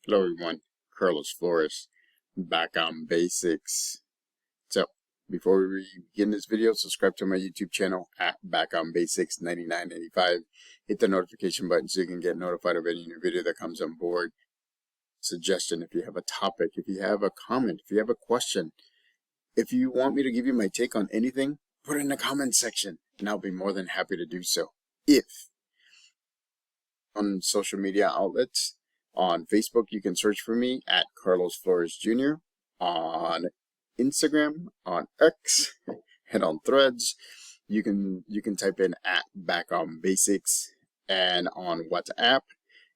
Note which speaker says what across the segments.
Speaker 1: Hello everyone, Carlos Flores, back on basics. So, before we begin this video, subscribe to my YouTube channel at Back on Basics 9985. Hit the notification button so you can get notified of any new video that comes on board. Suggestion, if you have a topic, if you have a comment, if you have a question, if you want me to give you my take on anything, put it in the comment section and I'll be more than happy to do so. If on social media outlets, on Facebook, you can search for me at Carlos Flores Jr. On Instagram, on X, and on Threads, you can type in at Back on Basics, and on WhatsApp,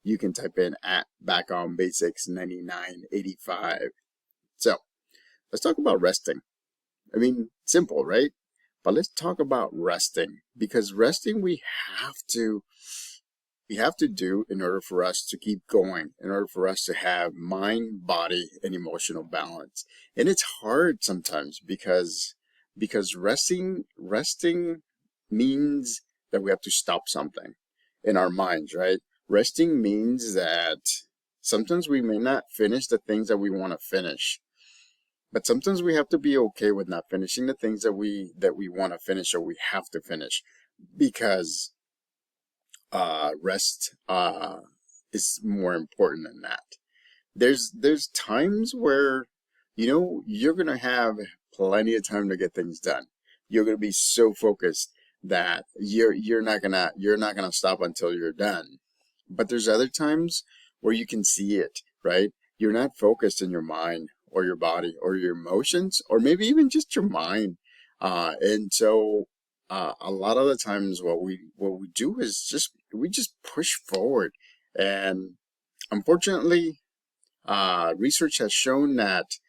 Speaker 1: you can type in at Back on Basics 9985. So let's talk about resting. I mean, simple, right? But let's talk about resting, because resting we have to do in order for us to keep going, in order for us to have mind, body, and emotional balance. And it's hard sometimes because resting means that we have to stop something in our minds, right? Resting means that sometimes we may not finish the things that we want to finish. But sometimes we have to be okay with not finishing the things that we want to finish or we have to finish, because rest is more important than that. There's times where you're gonna have plenty of time to get things done. You're gonna be so focused that you're not gonna stop until you're done. But there's other times where you can see it, right? You're not focused in your mind or your body or your emotions, or maybe even just your mind, and so a lot of the times what we do is we just push forward. And unfortunately, research has shown that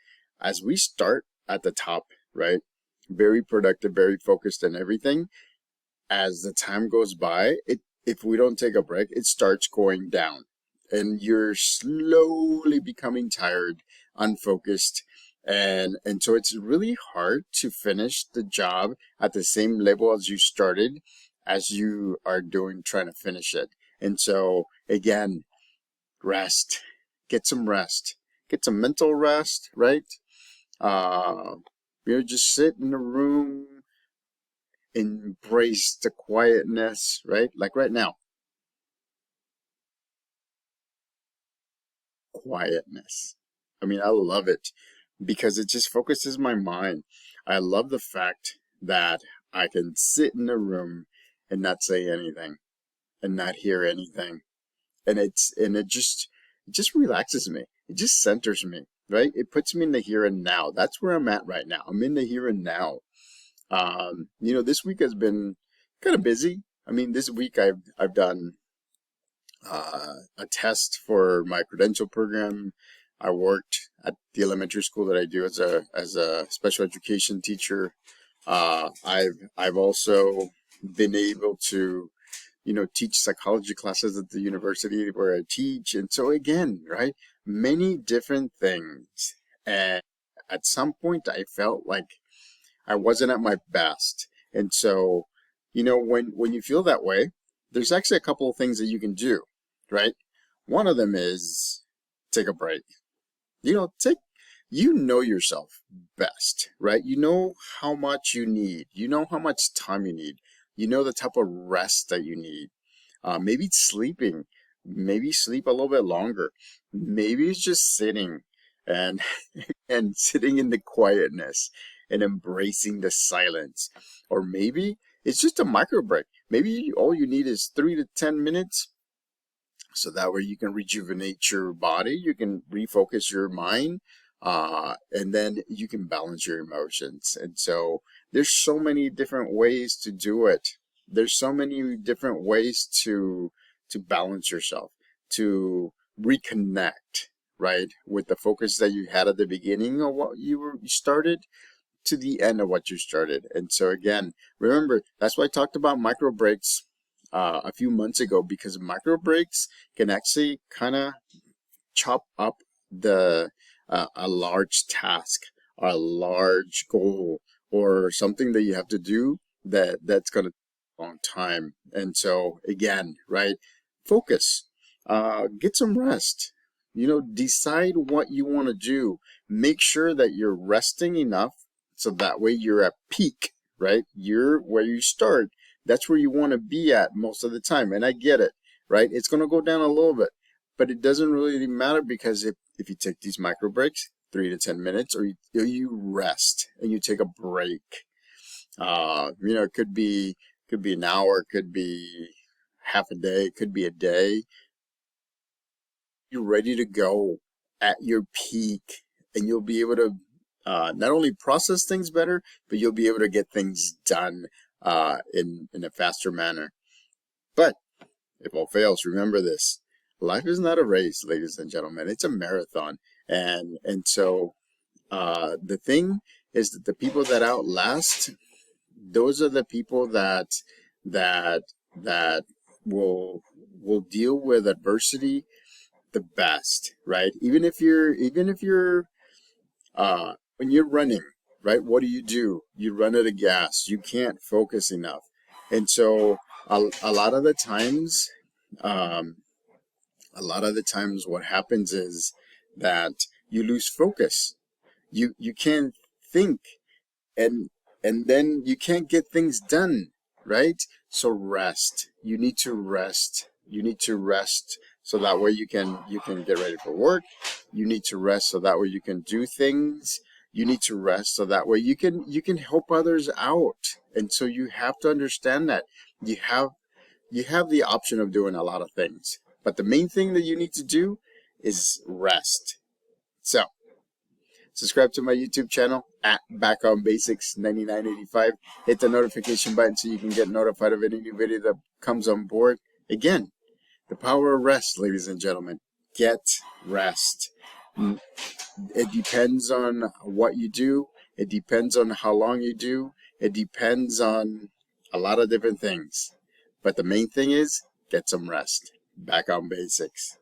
Speaker 1: as we start at the top, right, very productive, very focused and everything, as the time goes by, if we don't take a break, it starts going down, and you're slowly becoming tired, unfocused, and so it's really hard to finish the job at the same level as you started, as you are trying to finish it. And so again, rest, get some rest, get some mental rest, right? Just sit in a room, embrace the quietness, right? Like right now, quietness. I mean, I love it because it just focuses my mind. I love the fact that I can sit in a room and not say anything and not hear anything. And it just relaxes me. It just centers me, right? It puts me in the here and now. That's where I'm at right now. I'm in the here and now. This week has been kind of busy. I mean, this week I've done a test for my credential program. I worked at the elementary school that I do as a special education teacher. I've also been able to teach psychology classes at the university where I teach. And so again, right, many different things. And at some point I felt like I wasn't at my best. And so, when you feel that way, there's actually a couple of things that you can do, right? One of them is take a break. You know yourself best, right? You know how much you need. You know how much time you need. You know the type of rest that you need. Maybe it's sleeping. Maybe sleep a little bit longer. Maybe it's just sitting and and sitting in the quietness and embracing the silence. Or maybe it's just a micro break. Maybe all you need is 3 to 10 minutes, so that way you can rejuvenate your body, you can refocus your mind, and then you can balance your emotions. And so there's so many different ways to do it. There's so many different ways to balance yourself, to reconnect, right, with the focus that you had at the beginning of what you started to the end of what you started. And so again, remember, that's why I talked about micro breaks a few months ago, because micro breaks can actually kind of chop up a large task, a large goal, or something that you have to do that's going to take a long time. And so again, right, focus, get some rest, Decide what you want to do. Make sure that you're resting enough so that way you're at peak, right? You're where you start. That's where you want to be at most of the time. And I get it, right? It's going to go down a little bit, but it doesn't really matter because if you take these micro breaks, 3 to 10 minutes, or you rest and you take a break, it could be an hour, it could be half a day, it could be a day. You're ready to go at your peak, and you'll be able to not only process things better, but you'll be able to get things done in a faster manner. But if all fails, remember this: life is not a race, ladies and gentlemen. It's a marathon, and so the thing is that the people that outlast, those are the people that will deal with adversity the best, right? Even if you're when you're running, right? What do? You run out of gas. You can't focus enough, and so a lot of the times, what happens is that you lose focus. You can't think, and then you can't get things done, right? So rest. You need to rest. You need to rest so that way you can get ready for work. You need to rest so that way you can do things. You need to rest so that way you can help others out. And so you have to understand that you have the option of doing a lot of things, but the main thing that you need to do is rest. So subscribe to my YouTube channel at Back on Basics 9985. Hit the notification button so you can get notified of any new video that comes on board. Again, the power of rest, ladies and gentlemen. Get rest. It depends on what you do. It depends on how long you do. It depends on a lot of different things. But the main thing is, get some rest. Back on Basics.